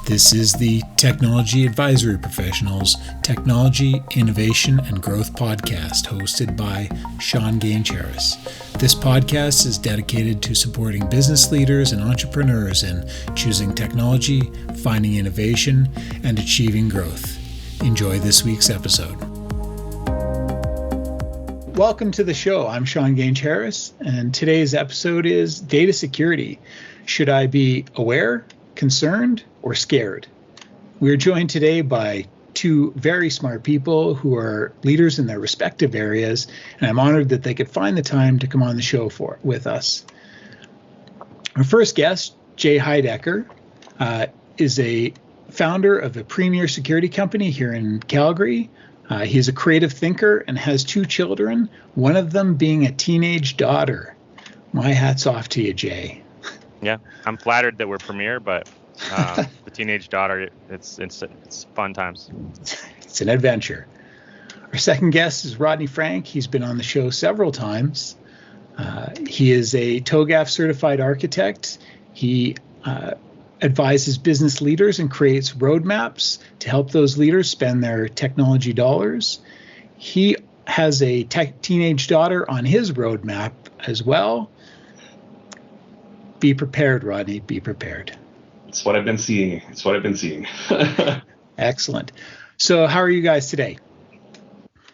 This is the Technology Advisory Professionals Technology, Innovation, and Growth podcast hosted by Sean Gaines-Harris. This podcast is dedicated to supporting business leaders and entrepreneurs in choosing technology, finding innovation, and achieving growth. Enjoy this week's episode. Welcome to the show. I'm Sean Gaines-Harris, and today's episode is data security. Should I be aware, concerned, or scared? We're joined today by two very smart people who are leaders in their respective areas, and I'm honored that they could find the time to come on the show with us. Our first guest, Jay Heidecker, is a founder of a premier security company here in Calgary. He's a creative thinker and has two children, one of them being a teenage daughter. My hat's off to you, Jay. Yeah, I'm flattered that we're premier, but the teenage daughter, it's fun times. It's an adventure. Our second guest is Rodney Frank. He's been on the show several times. He is a TOGAF certified architect. He advises business leaders and creates roadmaps to help those leaders spend their technology dollars. He has a teenage daughter on his roadmap as well. Be prepared, Rodney. Be prepared. It's what I've been seeing. Excellent. So how are you guys today?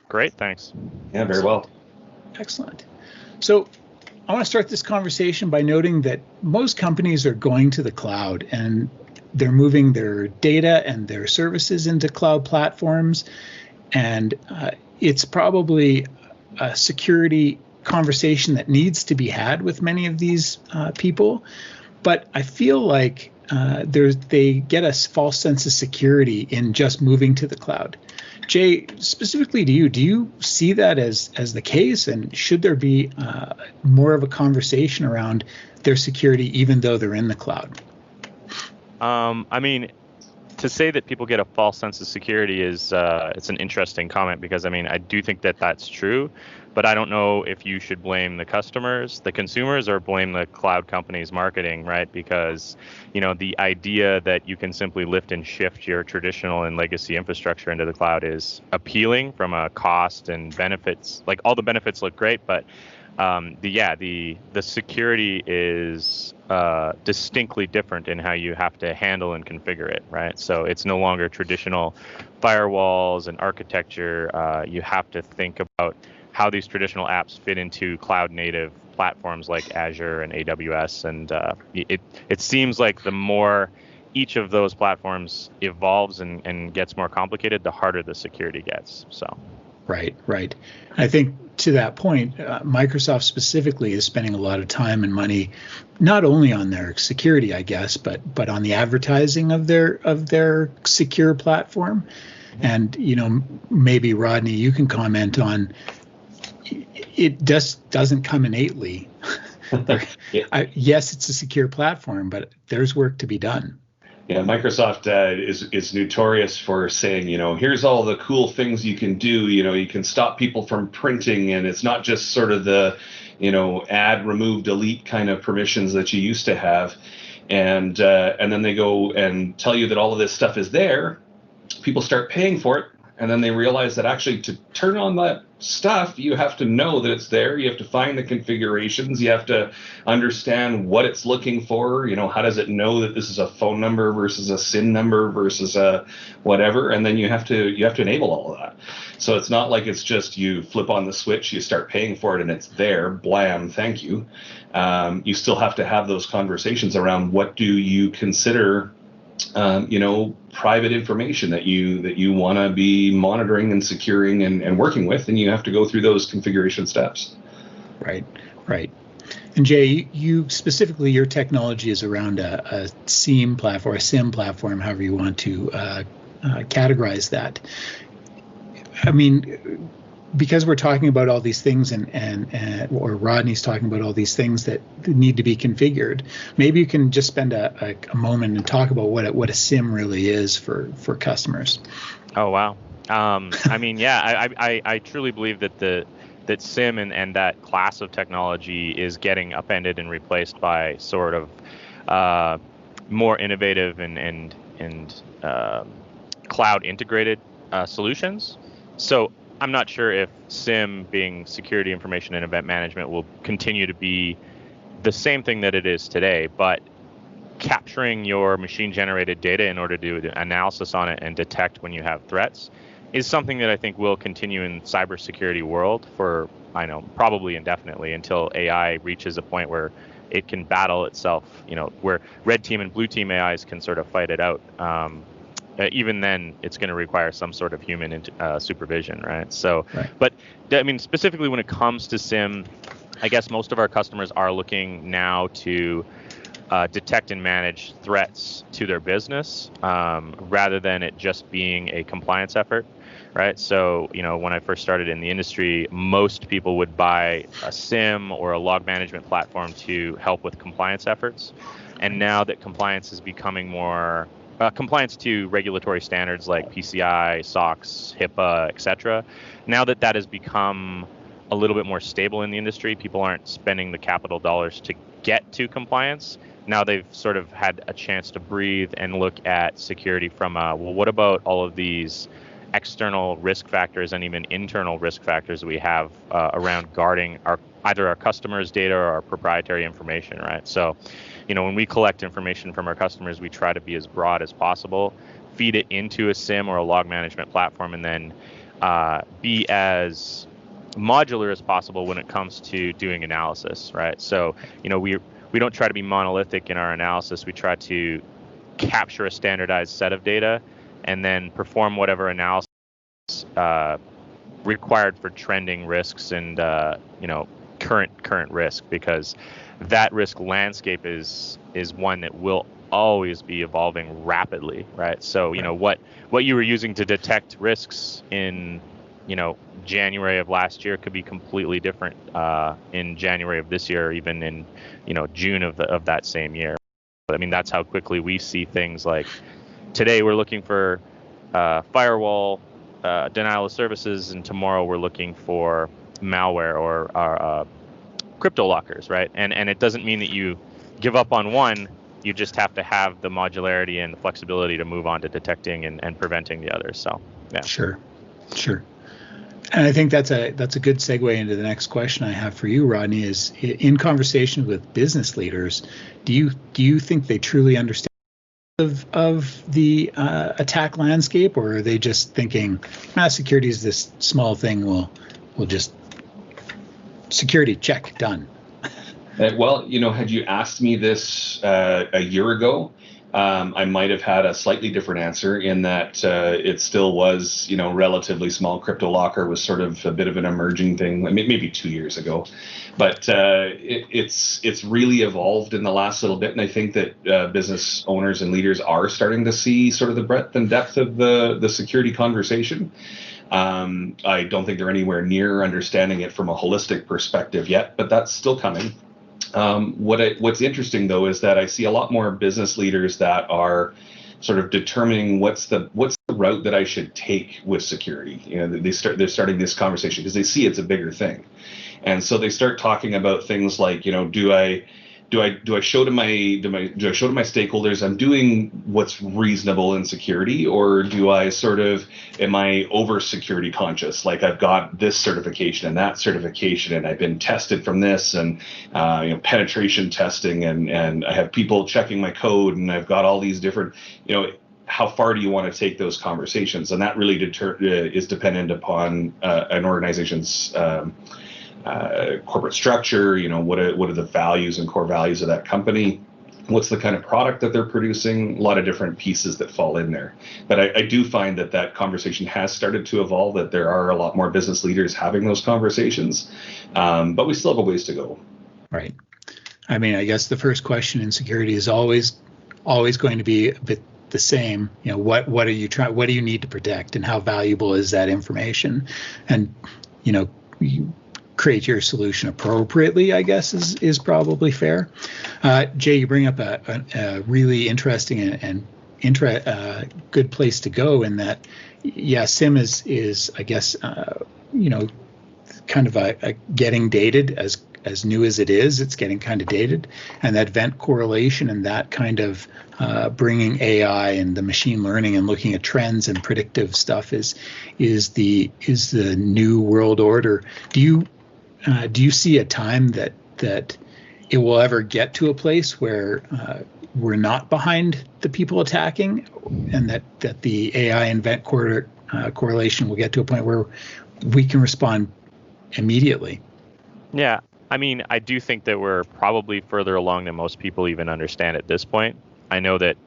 Great, thanks. Yeah, very well. Excellent. So I want to start this conversation by noting that most companies are going to the cloud and they're moving their data and their services into cloud platforms. And it's probably a security conversation that needs to be had with many of these people. But I feel like they get a false sense of security in just moving to the cloud. Jay, specifically to you, do you see that as the case? And should there be more of a conversation around their security even though they're in the cloud? I mean, to say that people get a false sense of security is it's an interesting comment because, I mean, I do think that that's true. But I don't know if you should blame the customers, the consumers, or blame the cloud companies' marketing, right? Because, the idea that you can simply lift and shift your traditional and legacy infrastructure into the cloud is appealing from a cost and benefits. Like, all the benefits look great, but the security is distinctly different in how you have to handle and configure it, right? So it's no longer traditional firewalls and architecture. You have to think about how these traditional apps fit into cloud native platforms like Azure and AWS. And it seems like the more each of those platforms evolves and gets more complicated, the harder the security gets. So. Right. I think to that point, Microsoft specifically is spending a lot of time and money, not only on their security, I guess, but on the advertising of their secure platform. And, maybe Rodney, you can comment on, it just doesn't come innately. Yes, it's a secure platform, but there's work to be done. Yeah, Microsoft is notorious for saying, here's all the cool things you can do. You can stop people from printing, and it's not just sort of the, add, remove, delete kind of permissions that you used to have. And then they go and tell you that all of this stuff is there. People start paying for it. And then they realize that actually to turn on that stuff, you have to know that it's there. You have to find the configurations. You have to understand what it's looking for. How does it know that this is a phone number versus a SIN number versus a whatever? And then you have to enable all of that. So it's not like it's just you flip on the switch, you start paying for it, and it's there. Blam, thank you. You still have to have those conversations around what do you consider private information that you want to be monitoring and securing and working with, and you have to go through those configuration steps. Right. And Jay, you specifically, your technology is around a SIEM platform, or a SIM platform, however you want to categorize that. I mean, because we're talking about all these things or Rodney's talking about all these things that need to be configured, maybe you can just spend a moment and talk about what a SIM really is for customers. Oh, wow. I mean, yeah, I truly believe that SIM and that class of technology is getting upended and replaced by sort of more innovative and cloud integrated solutions. So I'm not sure if SIM, being security information and event management, will continue to be the same thing that it is today, but capturing your machine generated data in order to do analysis on it and detect when you have threats is something that I think will continue in cybersecurity world for, I know, probably indefinitely, until AI reaches a point where it can battle itself, where red team and blue team AIs can sort of fight it out. Even then, it's going to require some sort of human supervision, right? So, right. But I mean, specifically when it comes to SIM, I guess most of our customers are looking now to detect and manage threats to their business rather than it just being a compliance effort, right? So, when I first started in the industry, most people would buy a SIM or a log management platform to help with compliance efforts. And now that compliance is becoming more compliance to regulatory standards like PCI, SOX, HIPAA, etc. Now that has become a little bit more stable in the industry, people aren't spending the capital dollars to get to compliance. Now they've sort of had a chance to breathe and look at security from, what about all of these external risk factors and even internal risk factors we have around guarding either our customers' data or our proprietary information, right? So, when we collect information from our customers, we try to be as broad as possible, feed it into a SIM or a log management platform, and then be as modular as possible when it comes to doing analysis, right? So, we don't try to be monolithic in our analysis. We try to capture a standardized set of data and then perform whatever analysis required for trending risks and current risk, because that risk landscape is one that will always be evolving rapidly, right? So what you were using to detect risks in January of last year could be completely different in January of this year, or even in June of that same year. I mean, that's how quickly we see things. Like today we're looking for firewall denial of services, and tomorrow we're looking for malware or crypto lockers, right? And it doesn't mean that you give up on one. You just have to have the modularity and the flexibility to move on to detecting and preventing the others. So yeah. Sure. And I think that's a good segue into the next question I have for you, Rodney. Is in conversation with business leaders, do you think they truly understand of the attack landscape, or are they just thinking, security is this small thing, we'll just security check, done? Well, had you asked me this a year ago, I might have had a slightly different answer, in that it still was, relatively small. Crypto locker was sort of a bit of an emerging thing, maybe 2 years ago. But it's really evolved in the last little bit, and I think that business owners and leaders are starting to see sort of the breadth and depth of the security conversation. I don't think they're anywhere near understanding it from a holistic perspective yet, but that's still coming. What's interesting though is that I see a lot more business leaders that are sort of determining what's the route that I should take with security. They're starting this conversation because they see it's a bigger thing, and so they start talking about things like, do I show to my stakeholders I'm doing what's reasonable in security, or do I am I over security conscious? Like, I've got this certification and that certification, and I've been tested from this, and penetration testing, and I have people checking my code, and I've got all these different, how far do you want to take those conversations? And that really is dependent upon an organization's corporate structure. What are the values and core values of that company? What's the kind of product that they're producing? A lot of different pieces that fall in there. But I do find that conversation has started to evolve, that there are a lot more business leaders having those conversations, but we still have a ways to go. Right. I mean, I guess the first question in security is always going to be a bit the same. What are you trying? What do you need to protect, and how valuable is that information? And you create your solution appropriately, I guess, is probably fair. Jay, you bring up a really interesting and good place to go, in that, SIM is I guess, kind of a getting dated as new as it is, it's getting kind of dated. And that event correlation and that kind of bringing AI and the machine learning and looking at trends and predictive stuff is the new world order. Do you see a time that it will ever get to a place where we're not behind the people attacking, and that the AI event correlation will get to a point where we can respond immediately? Yeah, I mean, I do think that we're probably further along than most people even understand at this point. I know that,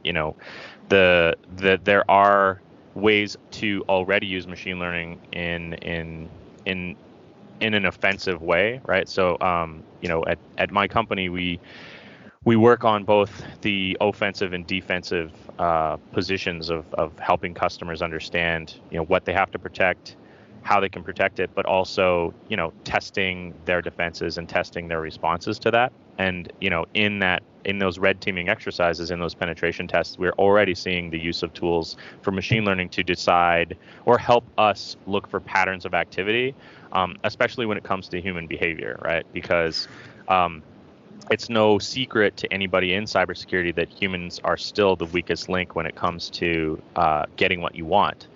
there are ways to already use machine learning in an offensive way, right? So, at my company, we work on both the offensive and defensive positions of helping customers understand, what they have to protect, how they can protect it, but also, testing their defenses and testing their responses to that. And, in those red teaming exercises, in those penetration tests, we're already seeing the use of tools for machine learning to decide or help us look for patterns of activity, especially when it comes to human behavior, right? Because it's no secret to anybody in cybersecurity that humans are still the weakest link when it comes to getting what you want.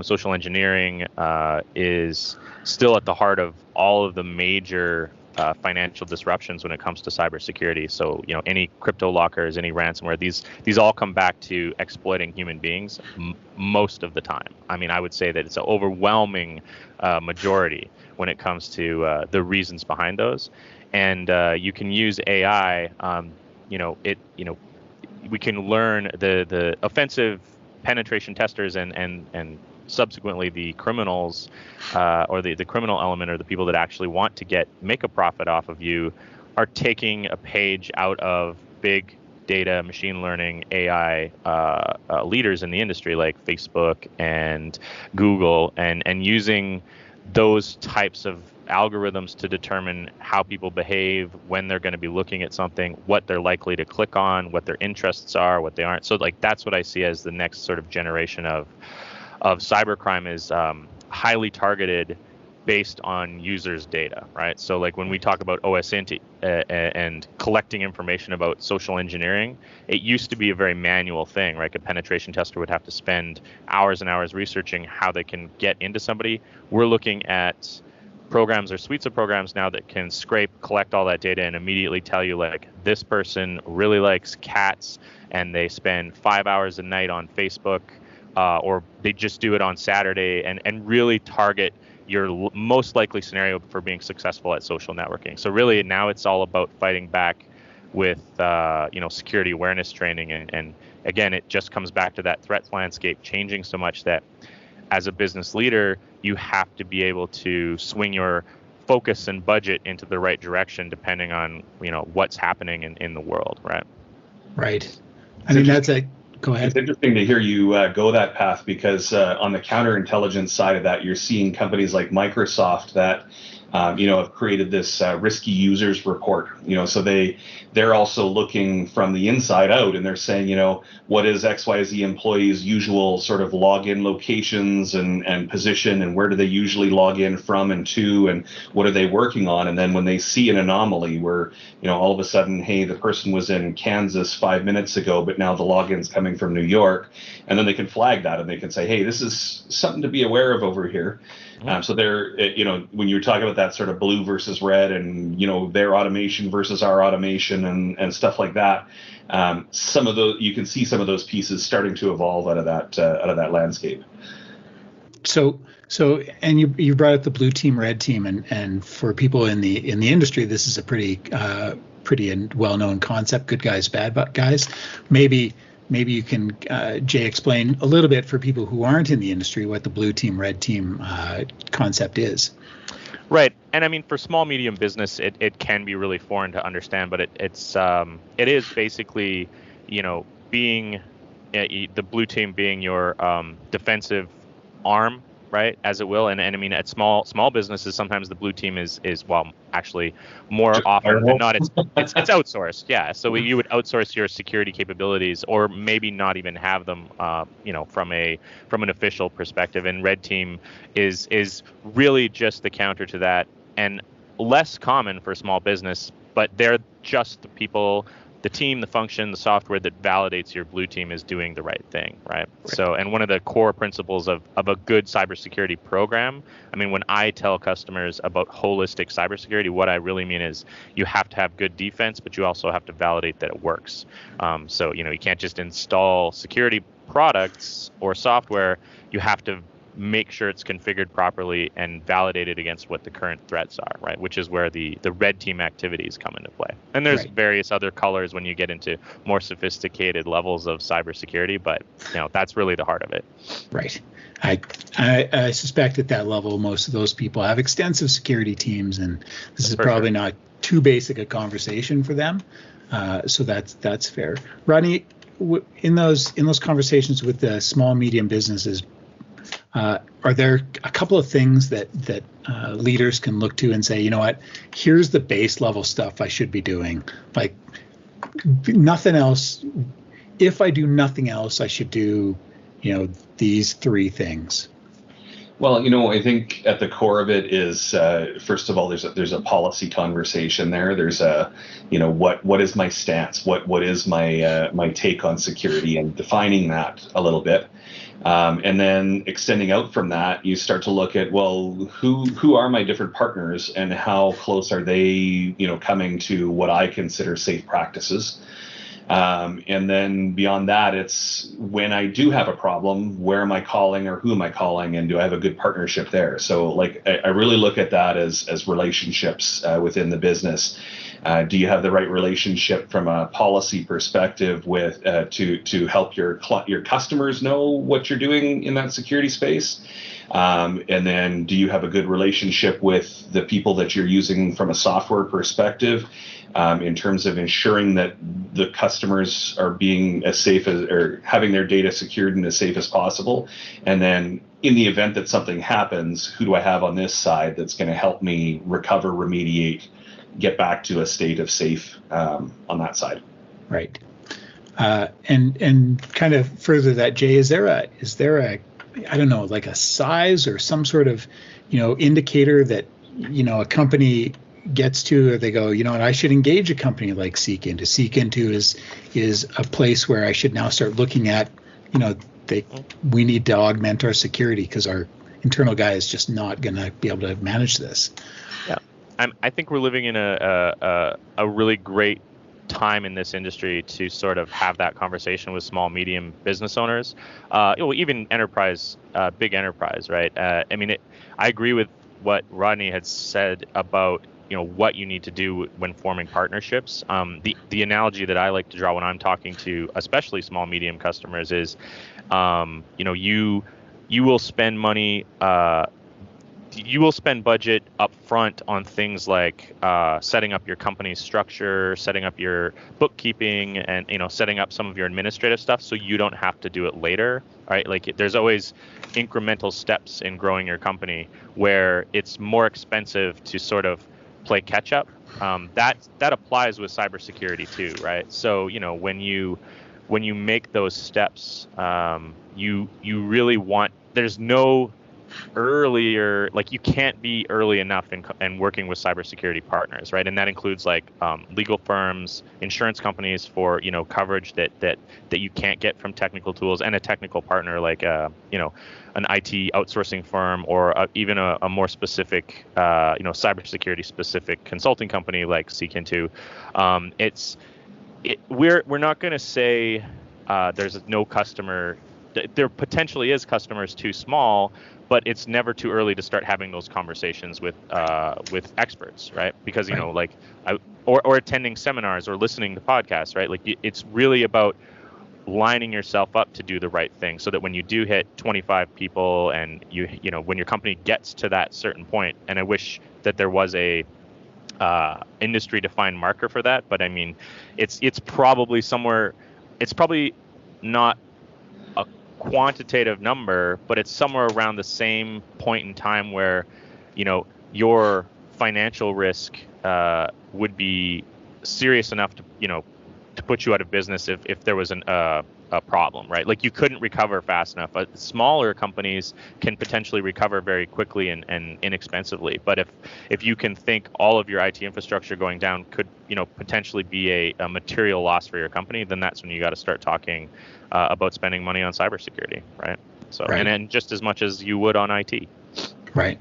Social engineering is still at the heart of all of the major financial disruptions when it comes to cybersecurity. So, any crypto lockers, any ransomware, these all come back to exploiting human beings most of the time. I mean, I would say that it's an overwhelming majority when it comes to the reasons behind those. And you can use AI. We can learn the offensive penetration testers and subsequently the criminals or the criminal element, or the people that actually want to make a profit off of you, are taking a page out of big data, machine learning, AI leaders in the industry like Facebook and Google, and using those types of algorithms to determine how people behave, when they're going to be looking at something, what they're likely to click on, what their interests are, what they aren't. So that's what I see as the next sort of generation of cybercrime, is highly targeted based on users' data, right? So when we talk about OSINT and collecting information about social engineering, it used to be a very manual thing, right? A penetration tester would have to spend hours and hours researching how they can get into somebody. We're looking at programs or suites of programs now that can scrape, collect all that data, and immediately tell you, this person really likes cats and they spend 5 hours a night on Facebook, or they just do it on Saturday, and really target your most likely scenario for being successful at social networking. So really now it's all about fighting back with security awareness training, and again, it just comes back to that threat landscape changing so much that as a business leader, you have to be able to swing your focus and budget into the right direction depending on what's happening in the world, right? Right. I mean, that's a go ahead. It's interesting to hear you go that path, because on the counterintelligence side of that, you're seeing companies like Microsoft that have created this risky users report. So they're also looking from the inside out, and they're saying, what is XYZ employees' usual sort of login locations and position, and where do they usually log in from and to, and what are they working on? And then when they see an anomaly where, all of a sudden, hey, the person was in Kansas 5 minutes ago, but now the login's coming from New York, and then they can flag that and they can say, hey, this is something to be aware of over here. So they're, when you're talking about that sort of blue versus red, and their automation versus our automation and stuff like that, some of those, you can see some of those pieces starting to evolve out of that landscape. So and you brought up the blue team, red team, and for people in the industry, this is a pretty well-known concept. Good guys, bad guys. Maybe you can, Jay, explain a little bit for people who aren't in the industry what the blue team, red team concept is. Right. And I mean, for small, medium business, it can be really foreign to understand, but it is basically, being the blue team being your defensive arm, right, as it will. And I mean, at small businesses, sometimes the blue team is well, actually more often than not, it's outsourced. Yeah. So you would outsource your security capabilities, or maybe not even have them, from an official perspective. And red team is really just the counter to that. And less common for small business, but they're just the people, the team, the function, the software that validates your blue team is doing the right thing, right? So, and one of the core principles of a good cybersecurity program, I mean, when I tell customers about holistic cybersecurity, what I really mean is you have to have good defense, but you also have to validate that it works. So, you can't just install security products or software. You have to make sure it's configured properly and validate it against what the current threats are, right? Which is where the red team activities come into play. And there's various other colors when you get into more sophisticated levels of cybersecurity, but that's really the heart of it. Right. I suspect at that level, most of those people have extensive security teams, and this is probably not too basic a conversation for them. So that's fair. Rodney, in those conversations with the small, medium businesses, are there a couple of things that leaders can look to and say, you know what, here's the base level stuff I should be doing, like nothing else. If I do nothing else, I should do, these three things? Well, I think at the core of it is, first of all, there's a policy conversation there. There's a, what is my stance? What is my take on security, and defining that a little bit. And then extending out from that, you start to look at, well, who are my different partners, and how close are they, coming to what I consider safe practices. And then beyond that, it's when I do have a problem, where am I calling, or who am I calling, and do I have a good partnership there? So I really look at that as relationships within the business. Do you have the right relationship from a policy perspective with to help your customers know what you're doing in that security space? And then do you have a good relationship with the people that you're using from a software perspective, in terms of ensuring that the customers are being as safe as, or having their data secured and as safe as possible? And then in the event that something happens, who do I have on this side that's going to help me recover, remediate, get back to a state of safe on that side? Right. And kind of further that, Jay, is there a I don't know, like a size or some sort of indicator that a company gets to, or they go, and I should engage a company like Seek Into. Seek Into is a place where I should now start looking at, we need to augment our security because our internal guy is just not going to be able to manage this. Yeah, I think we're living in a really great time in this industry to sort of have that conversation with small, medium business owners, even enterprise, big enterprise, right? I agree with what Rodney had said about what you need to do when forming partnerships. The analogy that I like to draw when I'm talking to especially small, medium customers is, you will spend money. You will spend budget up front on things like setting up your company's structure, setting up your bookkeeping, and setting up some of your administrative stuff, so you don't have to do it later, right? Like there's always incremental steps in growing your company where it's more expensive to sort of play catch up. That applies with cybersecurity too, right? So when you make those steps, you really want, there's no earlier, like you can't be early enough in working with cybersecurity partners, right? And that includes like legal firms, insurance companies for coverage that you can't get from technical tools, and a technical partner like an IT outsourcing firm, or even a more specific cybersecurity specific consulting company like Seek Into. We're not going to say there's no customer. There potentially is customers too small, but it's never too early to start having those conversations with experts, right? Because or attending seminars or listening to podcasts, right? Like it's really about lining yourself up to do the right thing, so that when you do hit 25 people and when your company gets to that certain point, and I wish that there was a industry defined marker for that, but I mean it's probably somewhere, it's probably not a quantitative number, but it's somewhere around the same point in time where your financial risk would be serious enough to put you out of business if there was a problem, right? Like you couldn't recover fast enough. Smaller companies can potentially recover very quickly and inexpensively. But if you can think all of your IT infrastructure going down could, potentially be a material loss for your company, then that's when you got to start talking about spending money on cybersecurity, right? So, right. And then just as much as you would on IT. Right.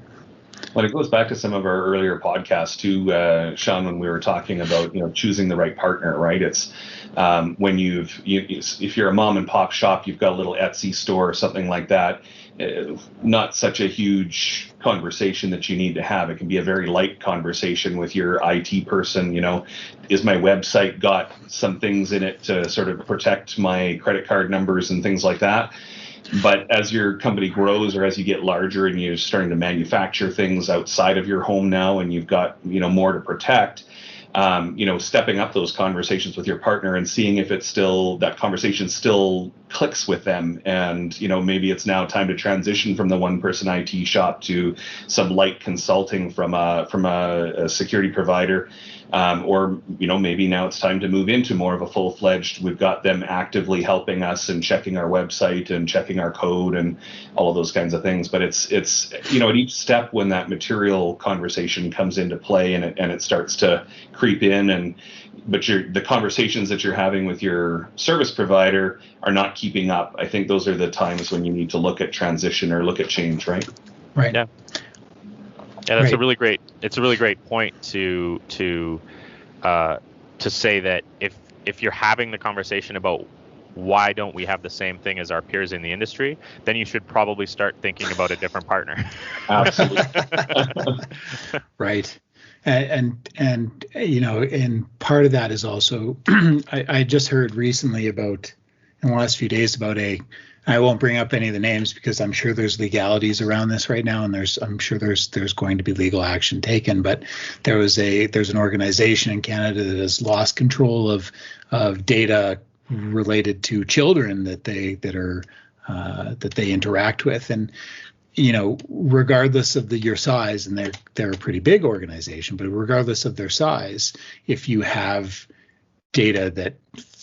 Well, it goes back to some of our earlier podcasts too, Sean, when we were talking about choosing the right partner, right? It's when if you're a mom and pop shop, you've got a little Etsy store or something like that. Not such a huge conversation that you need to have. It can be a very light conversation with your IT person. Is my website got some things in it to sort of protect my credit card numbers and things like that? But as your company grows, or as you get larger and you're starting to manufacture things outside of your home now, and you've got more to protect, stepping up those conversations with your partner and seeing if it's still, that conversation still clicks with them, and maybe it's now time to transition from the one person IT shop to some light consulting from a security provider. Or maybe now it's time to move into more of a full-fledged, we've got them actively helping us and checking our website and checking our code and all of those kinds of things. But it's at each step when that material conversation comes into play and it starts to creep in, but the conversations that you're having with your service provider are not keeping up. I think those are the times when you need to look at transition or look at change, right? Right. Yeah. Yeah, that's right. It's a really great point to say that if you're having the conversation about why don't we have the same thing as our peers in the industry, then you should probably start thinking about a different partner. Absolutely. Right. And part of that is also, I just heard recently about, in the last few days, about I won't bring up any of the names because I'm sure there's legalities around this right now, and I'm sure there's going to be legal action taken. But there's an organization in Canada that has lost control of data related to children that they interact with, and regardless of your size, and they're a pretty big organization, but regardless of their size, if you have data that,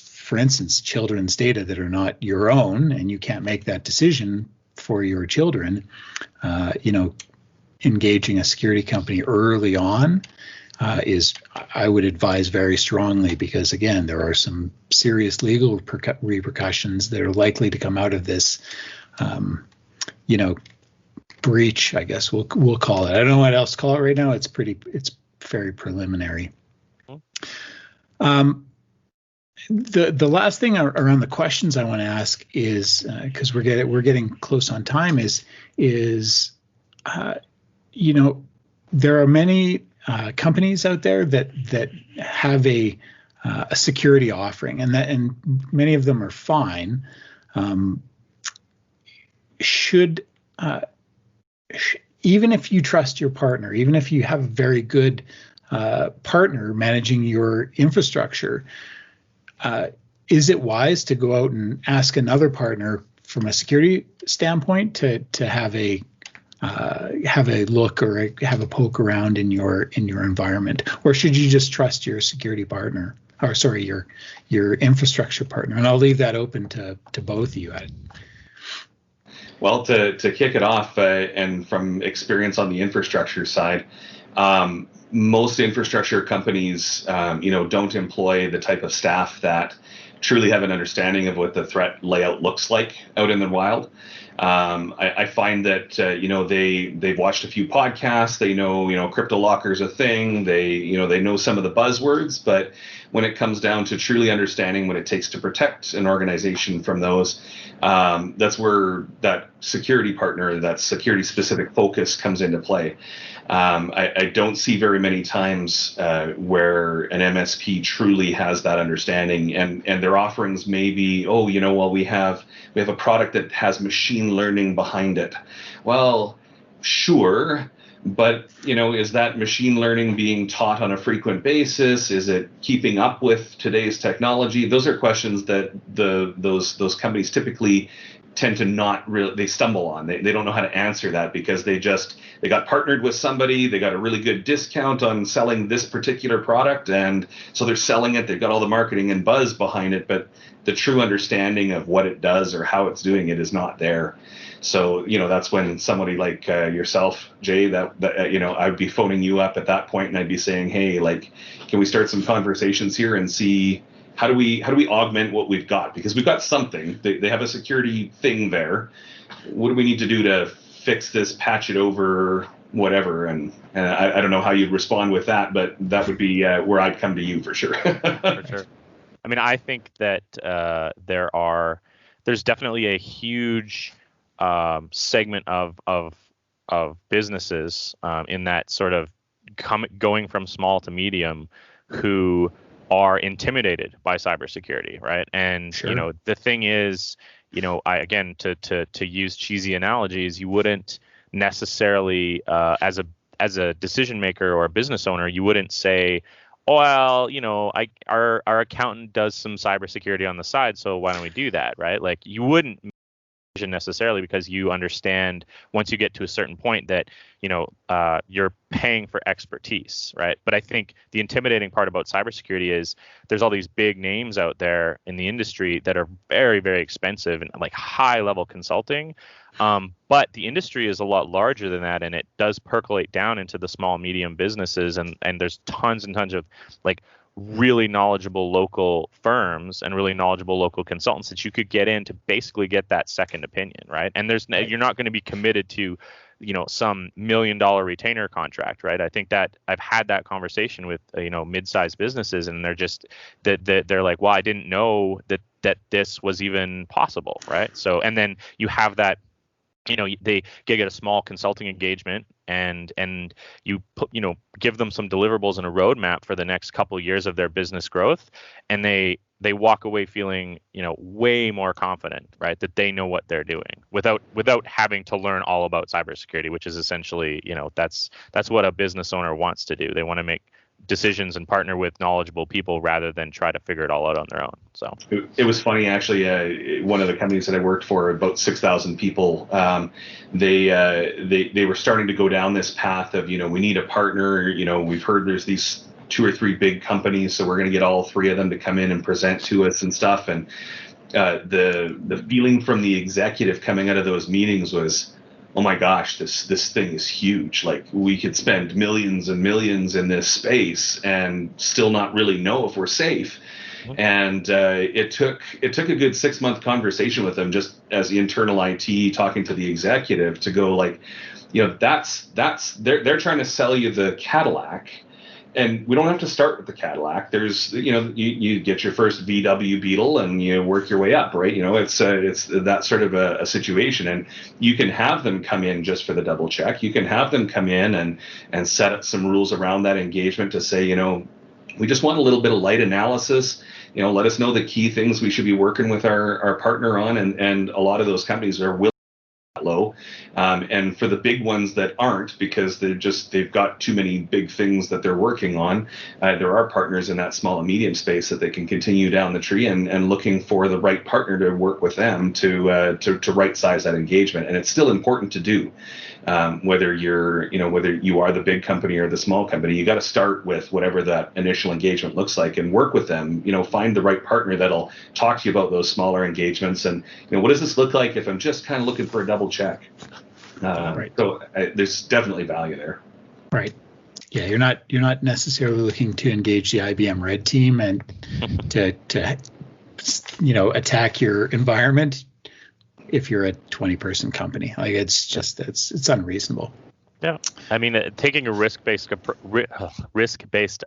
for instance, children's data that are not your own, and you can't make that decision for your children, engaging a security company early on I would advise very strongly, because again, there are some serious legal repercussions that are likely to come out of this, breach, I guess we'll call it. I don't know what else to call it right now. It's very preliminary. The last thing around the questions I want to ask is, because we're getting close on time, is there are many companies out there that have a security offering, and many of them are fine. Even if you trust your partner, even if you have a very good partner managing your infrastructure, is it wise to go out and ask another partner from a security standpoint to have a look or have a poke around in your environment, or should you just trust your security partner, or sorry, your infrastructure partner? And I'll leave that open to both of you. Well, to kick it off, and from experience on the infrastructure side, most infrastructure companies, don't employ the type of staff that truly have an understanding of what the threat layout looks like out in the wild. I find that they've watched a few podcasts. They know CryptoLocker is a thing. They know some of the buzzwords, but when it comes down to truly understanding what it takes to protect an organization from those, that's where that security partner, that security specific focus comes into play. I don't see very many times where an MSP truly has that understanding, and their offerings may be, we have a product that has machine learning behind it. Well, sure, but is that machine learning being taught on a frequent basis? Is it keeping up with today's technology? Those are questions that those companies typically tend to not really, they stumble on. They don't know how to answer that because they got partnered with somebody, they got a really good discount on selling this particular product, and so they're selling it, they've got all the marketing and buzz behind it, but the true understanding of what it does or how it's doing it is not there. So, that's when somebody like yourself, Jay, that I'd be phoning you up at that point and I'd be saying, hey, like, can we start some conversations here and see how do we augment what we've got? Because we've got something. They have a security thing there. What do we need to do to fix this, patch it over, whatever? And I don't know how you'd respond with that, but that would be where I'd come to you for sure. For sure. I mean, I think that there's definitely a huge segment of businesses in that sort of going from small to medium who are intimidated by cybersecurity, right? And Sure. the thing is, to use cheesy analogies, you wouldn't necessarily as a decision maker or a business owner, you wouldn't say, oh, well, our accountant does some cybersecurity on the side, so why don't we do that, right? Like, you wouldn't necessarily, because you understand once you get to a certain point that you're paying for expertise, right? But I think the intimidating part about cybersecurity is there's all these big names out there in the industry that are very, very expensive and like high level consulting. But the industry is a lot larger than that, and it does percolate down into the small, medium businesses, and there's tons and tons of like really knowledgeable local firms and really knowledgeable local consultants that you could get in to basically get that second opinion, right? And you're not going to be committed to some $1 million retainer contract, right? I think that I've had that conversation with mid-sized businesses, and they're just they're like, well, I didn't know that this was even possible, right? So, and then you have that, they get a small consulting engagement, and you put, give them some deliverables and a roadmap for the next couple of years of their business growth, and they walk away feeling way more confident, right, that they know what they're doing without having to learn all about cybersecurity, which is essentially that's what a business owner wants to do. They want to make decisions and partner with knowledgeable people rather than try to figure it all out on their own. So it was funny, actually. One of the companies that I worked for, about 6,000 people, they were starting to go down this path of we need a partner. We've heard there's these 2 or 3 big companies, so we're going to get all 3 of them to come in and present to us and stuff. And the feeling from the executive coming out of those meetings was, oh my gosh, this thing is huge. Like, we could spend millions and millions in this space and still not really know if we're safe. And it took a good 6-month conversation with them, just as the internal IT talking to the executive, to go like, that's they're trying to sell you the Cadillac. And we don't have to start with the Cadillac. There's, you get your first VW Beetle and you work your way up, right? It's that sort of a situation. And you can have them come in just for the double check. You can have them come in and set up some rules around that engagement to say, we just want a little bit of light analysis. Let us know the key things we should be working with our partner on. And a lot of those companies are willing low, and for the big ones that aren't, because they've got too many big things that they're working on, there are partners in that small and medium space that they can continue down the tree and looking for the right partner to work with them to right size that engagement. And it's still important to do, whether you are the big company or the small company. You got to start with whatever that initial engagement looks like and work with them. Find the right partner that'll talk to you about those smaller engagements, and what does this look like if I'm just kind of looking for a double check. Right. So there's definitely value there. Right. Yeah, you're not necessarily looking to engage the IBM Red Team and to attack your environment if you're a 20-person company. Like, it's unreasonable. Yeah, I mean, taking a risk-based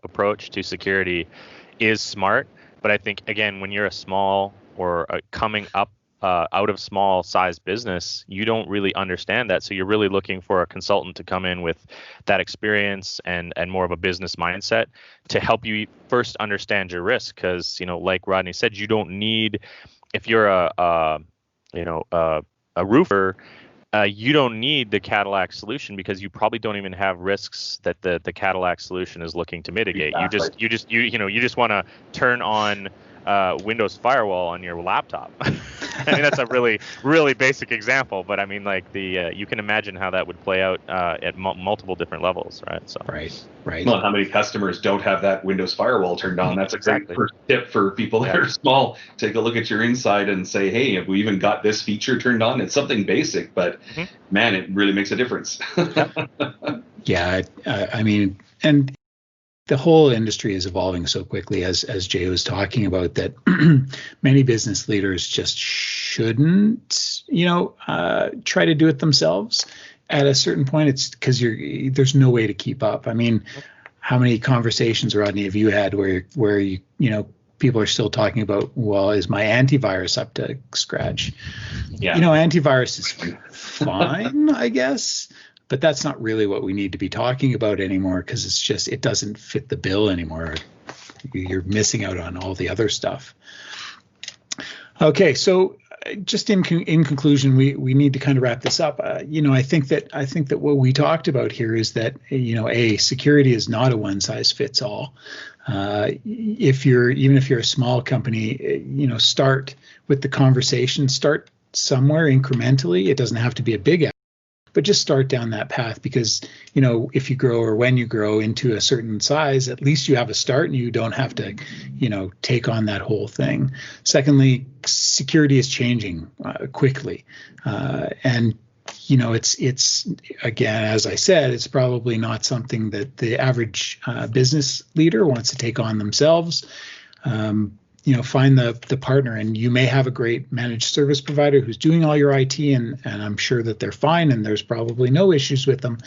approach to security is smart, but I think, again, when you're a small or coming up out of small size business, you don't really understand that. So you're really looking for a consultant to come in with that experience and more of a business mindset to help you first understand your risk. Because, like Rodney said, you don't need, if you're a roofer, you don't need the Cadillac solution, because you probably don't even have risks that the Cadillac solution is looking to mitigate. Exactly. You just want to turn on Windows Firewall on your laptop. I mean, that's a really, really basic example, but I mean, like you can imagine how that would play out at multiple different levels, right? So Right. Well, how many customers don't have that Windows firewall turned on? That's a great Exactly. first tip for people that are small. Take a look at your inside and say, hey, have we even got this feature turned on? It's something basic, but man, it really makes a difference. Yeah, I mean, and the whole industry is evolving so quickly, as Jay was talking about, that many business leaders just shouldn't, try to do it themselves. At a certain point, it's because there's no way to keep up. I mean, how many conversations, Rodney, have you had where people are still talking about, well, is my antivirus up to scratch? Yeah. Antivirus is fine, I guess, but that's not really what we need to be talking about anymore, because it doesn't fit the bill anymore. You're missing out on all the other stuff. Okay, so just in conclusion, we need to kind of wrap this up. I think that what we talked about here is that security is not a one size fits all. If you're a small company, start with the conversation. Start somewhere incrementally. It doesn't have to be a big app, but just start down that path, because if you grow, or when you grow into a certain size, at least you have a start and you don't have to take on that whole thing. Secondly, security is changing quickly, and it's again, as I said, it's probably not something that the average business leader wants to take on themselves. Find the partner, and you may have a great managed service provider who's doing all your IT, and I'm sure that they're fine and there's probably no issues with them.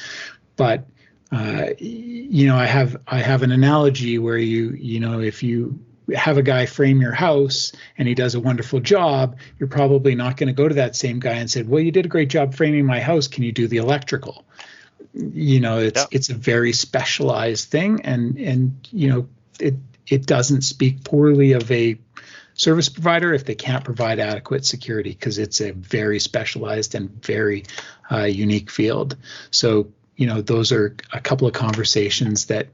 But I have an analogy where if you have a guy frame your house and he does a wonderful job, you're probably not going to go to that same guy and say, well, you did a great job framing my house, can you do the electrical? It's a very specialized thing, and it doesn't speak poorly of a service provider if they can't provide adequate security, because it's a very specialized and very unique field. So, those are a couple of conversations that,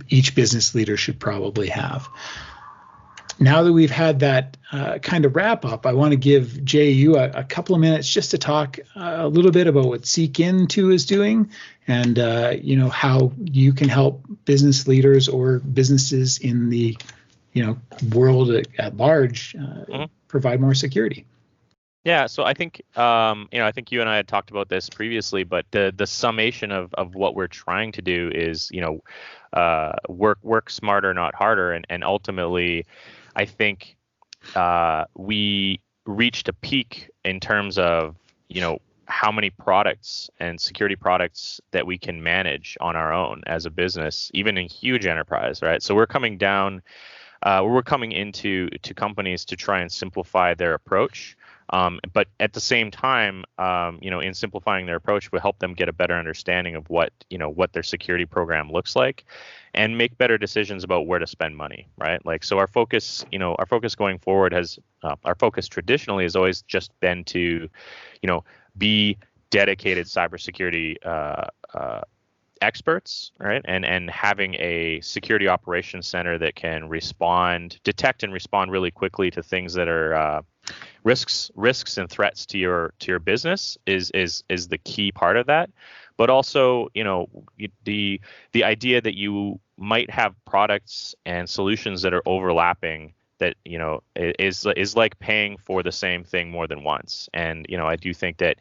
each business leader should probably have. Now that we've had that kind of wrap up, I want to give Jay you a couple of minutes just to talk a little bit about what Seek Into is doing, and how you can help business leaders or businesses in the world at large provide more security. Yeah, so I think I think you and I had talked about this previously, but the summation of what we're trying to do is work smarter, not harder, and ultimately, I think we reached a peak in terms of how many products and security products that we can manage on our own as a business, even in huge enterprise, right? So we're coming down, we're coming into companies to try and simplify their approach. But at the same time, in simplifying their approach, we help them get a better understanding of what their security program looks like, and make better decisions about where to spend money, right? Like, so our focus going forward our focus traditionally has always just been to, be dedicated cybersecurity experts, right? And having a security operations center that can detect and respond really quickly to things that are risks and threats to your business is the key part of that. But also, the idea that you might have products and solutions that are overlapping, that is like paying for the same thing more than once. And I do think that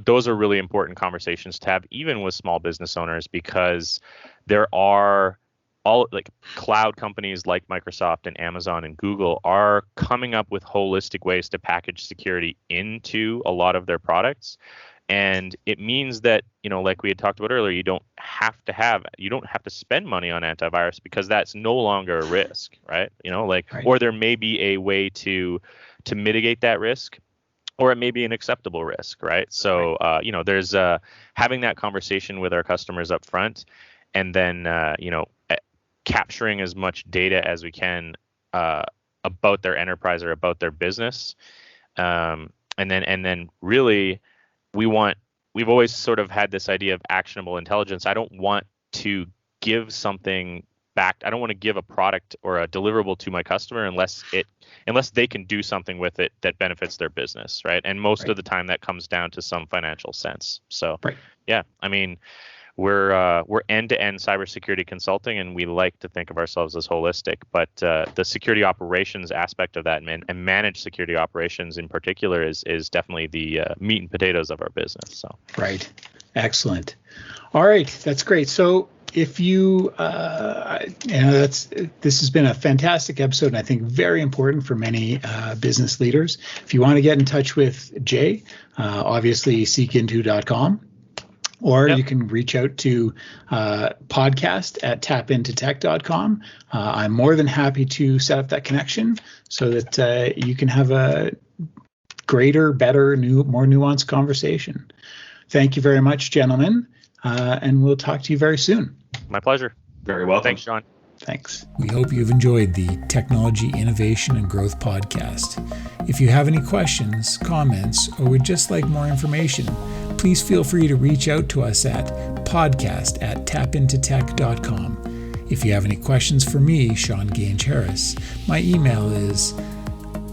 those are really important conversations to have, even with small business owners, because there are cloud companies like Microsoft and Amazon and Google are coming up with holistic ways to package security into a lot of their products. And it means that, like we had talked about earlier, you don't have to spend money on antivirus, because that's no longer a risk, right? Right. Or there may be a way to mitigate that risk, or it may be an acceptable risk, right? So, there's having that conversation with our customers up front, and then, capturing as much data as we can about their enterprise or about their business, and then really, we've always sort of had this idea of actionable intelligence. I don't want to give something I don't want to give a product or a deliverable to my customer unless they can do something with it that benefits their business, right? And most of the time that comes down to some financial sense. So yeah, I mean, we're end-to-end cybersecurity consulting, and we like to think of ourselves as holistic. But the security operations aspect of that, and managed security operations in particular, is definitely the meat and potatoes of our business. So right, excellent. All right, that's great. So if you, this has been a fantastic episode, and I think very important for many business leaders. If you want to get in touch with Jay, obviously seekinto.com. Or you can reach out to podcast@tapintotech.com. I'm more than happy to set up that connection so that you can have a greater, better, more nuanced conversation. Thank you very much, gentlemen, and we'll talk to you very soon. My pleasure. Very welcome. Thanks, Sean. Thanks. We hope you've enjoyed the Technology Innovation and Growth Podcast. If you have any questions, comments, or would just like more information, please feel free to reach out to us at podcast@tapintotech.com. If you have any questions for me, Sean Gange-Harris, my email is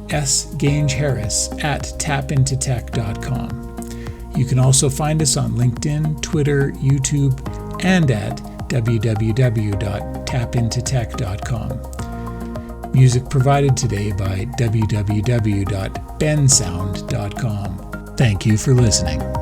sgangeharris@tapintotech.com. You can also find us on LinkedIn, Twitter, YouTube, and at www.tapintotech.com. Music provided today by www.bensound.com. Thank you for listening.